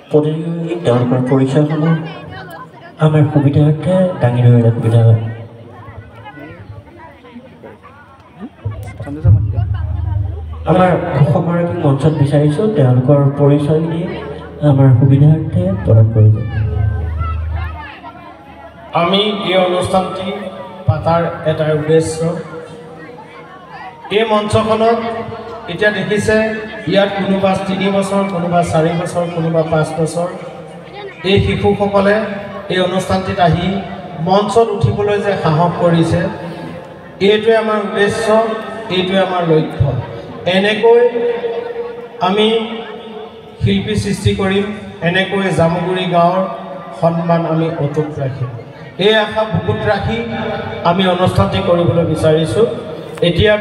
প্ৰতিযোগী তেওঁলোকৰ পৰিচয়সমূহ আমাৰ সুবিধাৰ্থে দাঙি ধৰিলে সুবিধা হয়। আমাৰ ঘোষকগৰাকীক মঞ্চত বিচাৰিছোঁ, তেওঁলোকৰ পৰিচয়খিনি আমাৰ সুবিধাৰ্থে প্ৰদান কৰিব। আমি এই অনুষ্ঠানটি পাতাৰ এটা উদ্দেশ্য, এই মঞ্চখনত এতিয়া দেখিছে ইয়াত কোনোবা 3 বছৰ, কোনোবা 4 বছৰ, কোনোবা 5 বছৰ এই শিশুসকলে এই অনুষ্ঠানটিত আহি মঞ্চত উঠিবলৈ যে সাহস কৰিছে, এইটোৱে আমাৰ উদ্দেশ্য, এইটোৱে আমাৰ লক্ষ্য। এনেকৈ আমি শিল্পী সৃষ্টি কৰিম, এনেকৈ জামুগুৰি গাঁৱৰ সন্মান আমি অটুট ৰাখিম। এই আশা বুকুত ৰাখি আমি অনুষ্ঠানটি কৰিবলৈ বিচাৰিছোঁ। এতিয়া